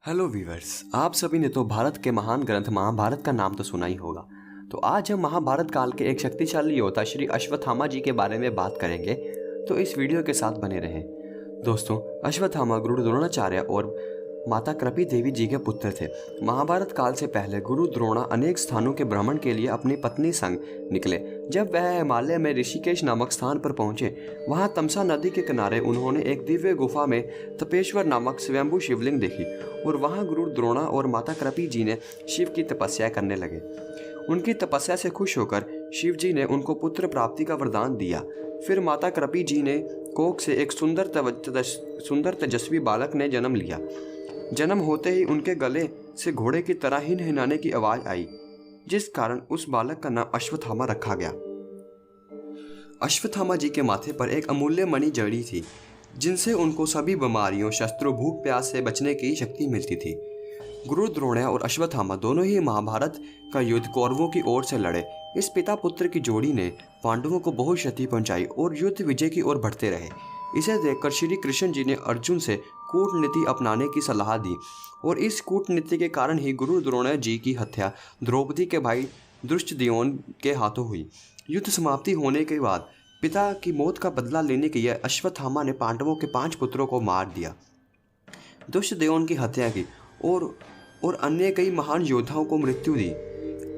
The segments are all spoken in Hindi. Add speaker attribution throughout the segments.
Speaker 1: हेलो वीवर्स, आप सभी ने तो भारत के महान ग्रंथ महाभारत का नाम तो सुना ही होगा। तो आज हम महाभारत काल के एक शक्तिशाली योद्धा श्री अश्वत्थामा जी के बारे में बात करेंगे, तो इस वीडियो के साथ बने रहें। दोस्तों, अश्वत्थामा गुरु द्रोणाचार्य और माता कृपी देवी जी के पुत्र थे। महाभारत काल से पहले गुरु द्रोणा अनेक स्थानों के भ्रमण के लिए अपनी पत्नी संग निकले। जब वह हिमालय में ऋषिकेश नामक स्थान पर पहुंचे, वहां तमसा नदी के किनारे उन्होंने एक दिव्य गुफा में तपेश्वर नामक स्वयंभू शिवलिंग देखी और वहां गुरु द्रोणा और माता कृपी जी ने शिव की तपस्या करने लगे। उनकी तपस्या से खुश होकर शिव जी ने उनको पुत्र प्राप्ति का वरदान दिया। फिर माता कृपी जी ने कोख से एक सुंदर तेजस्वी बालक ने जन्म लिया। जन्म होते ही उनके गले से घोड़े की तरह हिनहिनाने की आवाज आई, जिस कारण उस बालक का नाम अश्वत्थामा रखा गया। अश्वत्थामा जी के माथे पर एक अमूल्य मणि जड़ी थी, जिनसे उनको सभी बीमारियों, शस्त्रों, भूख प्यास से बचने की शक्ति मिलती थी। गुरु द्रोण और अश्वत्थामा दोनों ही महाभारत का युद्ध कौरवों की ओर से लड़े। इस पिता पुत्र की जोड़ी ने पांडवों को बहुत क्षति पहुंचाई और युद्ध विजय की ओर बढ़ते रहे। इसे देखकर श्री कृष्ण जी ने अर्जुन से कूटनीति अपनाने की सलाह दी और इस कूटनीति के कारण ही गुरु द्रोण जी की हत्या द्रौपदी के भाई धृष्टद्युम्न के हाथों हुई। युद्ध समाप्ति होने के बाद पिता की मौत का बदला लेने के लिए अश्वत्थामा ने पांडवों के 5 पुत्रों को मार दिया, धृष्टद्युम्न की हत्या की और अन्य कई महान योद्धाओं को मृत्यु दी।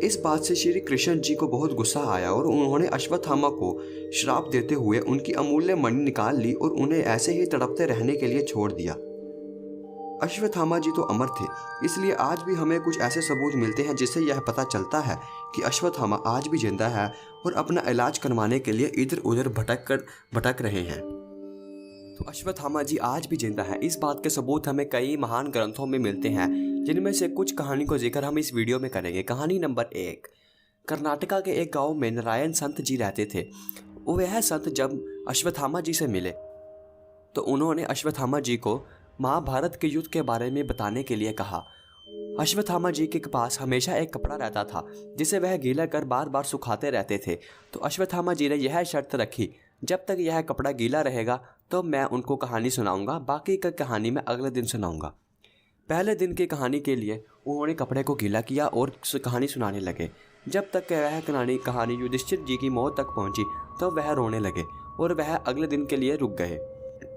Speaker 1: इस बात से श्री कृष्ण जी को बहुत गुस्सा आया और उन्होंने अश्वत्थामा को श्राप देते हुए उनकी अमूल्य मणि निकाल ली और उन्हें ऐसे ही तड़पते रहने के लिए छोड़ दिया। अश्वत्थामा जी तो अमर थे, इसलिए आज भी हमें कुछ ऐसे सबूत मिलते हैं जिससे यह पता चलता है कि अश्वत्थामा आज भी जिंदा है और अपना इलाज करवाने के लिए इधर उधर भटक रहे हैं। तो अश्वत्थामा जी आज भी जिंदा है, इस बात के सबूत हमें कई महान ग्रंथों में मिलते हैं, जिनमें से कुछ कहानी को जिक्र हम इस वीडियो में करेंगे। कहानी नंबर 1। कर्नाटका के एक गांव में नारायण संत जी रहते थे। वह संत जब अश्वत्थामा जी से मिले तो उन्होंने अश्वत्थामा जी को महाभारत के युद्ध के बारे में बताने के लिए कहा। अश्वत्थामा जी के पास हमेशा एक कपड़ा रहता था जिसे वह गीला कर बार बार सुखाते रहते थे। तो अश्वत्थामा जी ने यह शर्त रखी, जब तक यह कपड़ा गीला रहेगा तो मैं उनको कहानी सुनाऊंगा, बाकी का कहानी मैं अगले दिन सुनाऊंगा। पहले दिन की कहानी के लिए उन्होंने कपड़े को गीला किया और कहानी सुनाने लगे। जब तक वह कहानी युधिष्ठिर जी की मौत तक पहुंची तो वह रोने लगे और वह अगले दिन के लिए रुक गए।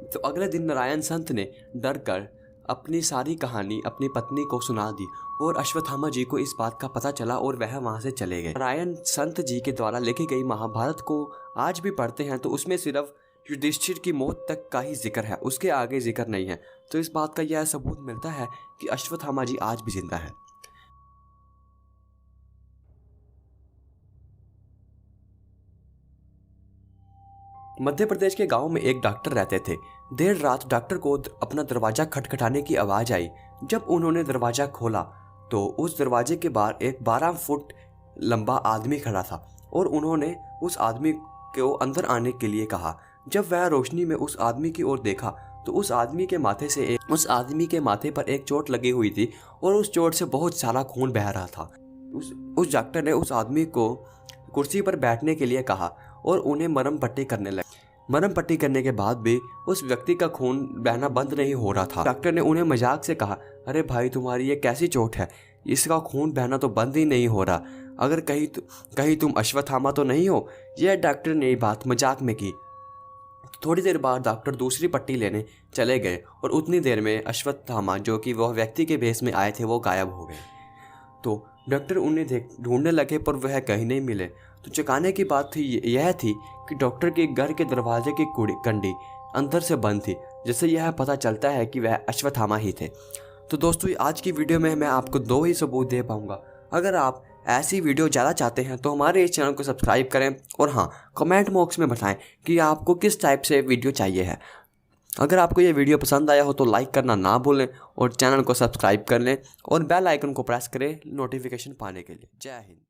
Speaker 1: तो अगले दिन नारायण संत ने डर कर अपनी सारी कहानी अपनी पत्नी को सुना दी और अश्वत्थामा जी को इस बात का पता चला और वह वहां से चले गए। नारायण संत जी के द्वारा लिखी गई महाभारत को आज भी पढ़ते हैं तो उसमें सिर्फ युधिष्ठिर की मौत तक का ही जिक्र है, उसके आगे जिक्र नहीं है। तो इस बात का यह सबूत मिलता है कि अश्वत्थामा जी आज भी जिंदा है। मध्य प्रदेश के गांव में एक डॉक्टर रहते थे। देर रात डॉक्टर को अपना दरवाजा खटखटाने की आवाज आई। जब उन्होंने दरवाजा खोला तो उस दरवाजे के बाहर एक 12 फुट लंबा आदमी खड़ा था और उन्होंने उस आदमी को अंदर आने के लिए कहा। जब वह रोशनी में उस आदमी की ओर देखा तो उस आदमी के माथे पर एक चोट लगी हुई थी और उस चोट से बहुत सारा खून बह रहा था। उस डॉक्टर ने उस आदमी को कुर्सी पर बैठने के लिए कहा और उन्हें मरहम पट्टी करने लगे। मरहम पट्टी करने के बाद भी उस व्यक्ति का खून बहना बंद नहीं हो रहा था। डॉक्टर ने उन्हें मजाक से कहा, अरे भाई, तुम्हारी ये कैसी चोट है, इसका खून बहना तो बंद ही नहीं हो रहा, अगर कहीं तुम अश्वत्थामा तो नहीं हो। यह डॉक्टर ने बात मजाक में की। थोड़ी देर बाद डॉक्टर दूसरी पट्टी लेने चले गए और उतनी देर में अश्वत्थामा, जो कि वह व्यक्ति के भेष में आए थे, वो गायब हो गए। तो डॉक्टर उन्हें ढूंढने लगे पर वह कहीं नहीं मिले। तो चौंकाने की बात यह थी कि डॉक्टर के घर के दरवाजे की कंडी अंदर से बंद थी, जिससे यह पता चलता है कि वह अश्वत्थामा ही थे। तो दोस्तों, आज की वीडियो में मैं आपको 2 ही सबूत दे पाऊंगा। अगर आप ऐसी वीडियो ज़्यादा चाहते हैं तो हमारे इस चैनल को सब्सक्राइब करें और हाँ, कमेंट बॉक्स में बताएं कि आपको किस टाइप से वीडियो चाहिए है। अगर आपको ये वीडियो पसंद आया हो तो लाइक करना ना भूलें और चैनल को सब्सक्राइब कर लें और बेल आइकन को प्रेस करें नोटिफिकेशन पाने के लिए। जय हिंद।